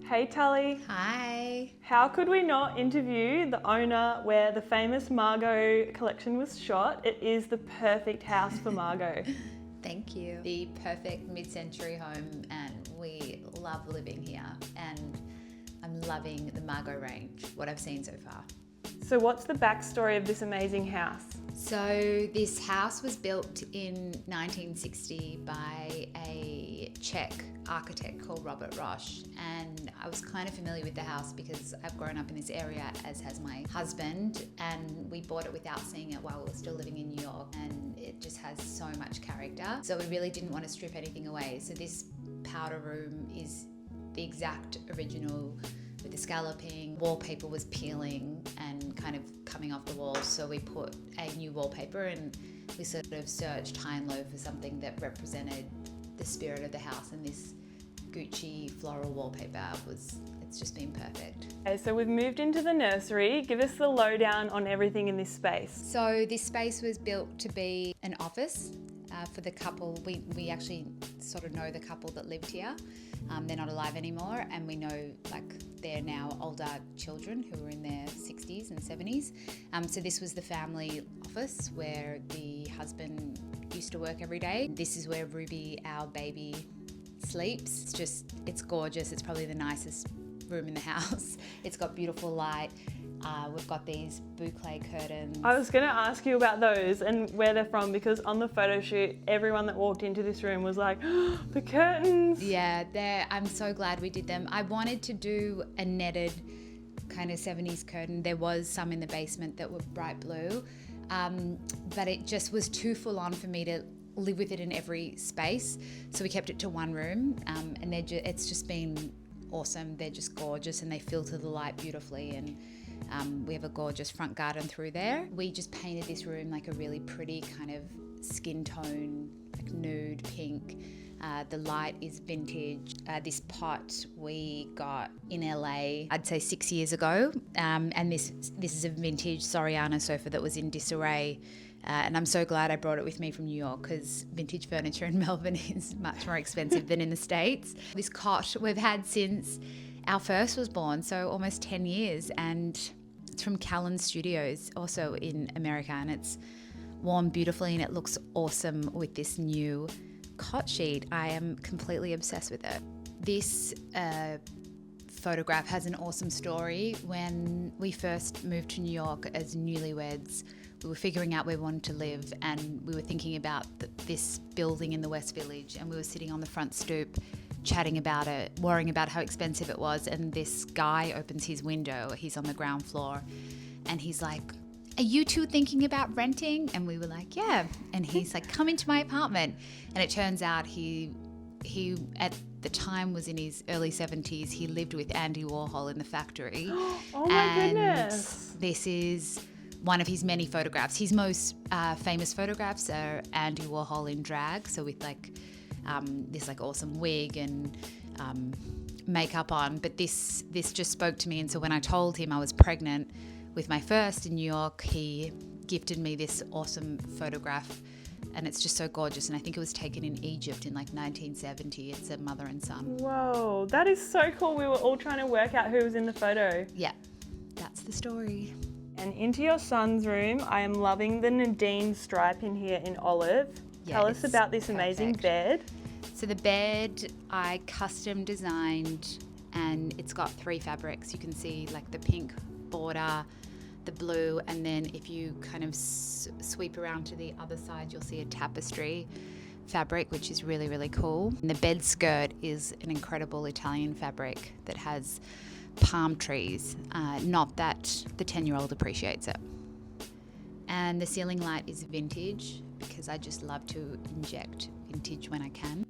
Hey Tali. Hi. How could we not interview the owner where the famous Margot collection was shot? It is the perfect house for Margot. Thank you. The perfect mid-century home, and we love living here, and I'm loving the Margot range, what I've seen so far. So what's the backstory of this amazing house? So this house was built in 1960 by a Czech architect called Robert Rosh, and I was kind of familiar with the house because I've grown up in this area, as has my husband, and we bought it without seeing it while we were still living in New York, and it just has so much character. So we really didn't want to strip anything away. So this powder room is the exact original, with the scalloping. Wallpaper was peeling and kind of coming off the walls, so we put a new wallpaper, and we sort of searched high and low for something that represented the spirit of the house, and this Gucci floral wallpaper it's just been perfect. Okay, so we've moved into the nursery. Give us the lowdown on everything in this space. So this space was built to be an office for the couple. We actually sort of know the couple that lived here. They're not alive anymore, and we know they're now older children who were in their 60s and 70s. So this was the family office where the husband used to work every day. This is where Ruby, our baby, sleeps. It's gorgeous. It's probably the nicest room in the house. It's got beautiful light. We've got these boucle curtains. I was going to ask you about those and where they're from, because on the photo shoot, everyone that walked into this room was like, oh, the curtains. Yeah, I'm so glad we did them. I wanted to do a netted kind of 70s curtain. There was some in the basement that were bright blue, but it just was too full on for me to live with it in every space. So we kept it to one room, and it's just been awesome. They're just gorgeous, and they filter the light beautifully, and we have a gorgeous front garden through there. We just painted this room like a really pretty kind of skin tone, like nude pink. The light is vintage. This pot we got in LA, I'd say 6 years ago, and this is a vintage Soriano sofa that was in disarray. And I'm so glad I brought it with me from New York, because vintage furniture in Melbourne is much more expensive than in the States. This cot we've had since our first was born, so almost 10 years, and it's from Callan Studios, also in America, and it's worn beautifully, and it looks awesome with this new cot sheet. I am completely obsessed with it. This photograph has an awesome story. When we first moved to New York as newlyweds, we were figuring out where we wanted to live, and we were thinking about this building in the West Village, and we were sitting on the front stoop chatting about it, worrying about how expensive it was, and this guy opens his window. He's on the ground floor, and he's like, "Are you two thinking about renting?" And we were like, "Yeah." And he's like, "Come into my apartment." And it turns out he at the time was in his early 70s. He lived with Andy Warhol in the factory. Oh my goodness. This is one of his many photographs. His most famous photographs are Andy Warhol in drag, so with this awesome wig and makeup on. But this just spoke to me, and so when I told him I was pregnant with my first in New York, he gifted me this awesome photograph, and it's just so gorgeous. And I think it was taken in Egypt in 1970. It's a mother and son. Whoa, that is so cool. We were all trying to work out who was in the photo. Yeah, that's the story. And into your son's room, I am loving the Nadine stripe in here in olive. Yeah, Tell us about this amazing bed. So the bed I custom designed, and it's got 3 fabrics. You can see the pink border, the blue, and then if you kind of sweep around to the other side, you'll see a tapestry fabric, which is really, really cool. And the bed skirt is an incredible Italian fabric that has palm trees, not that the 10-year-old appreciates it. And the ceiling light is vintage, because I just love to inject vintage when I can.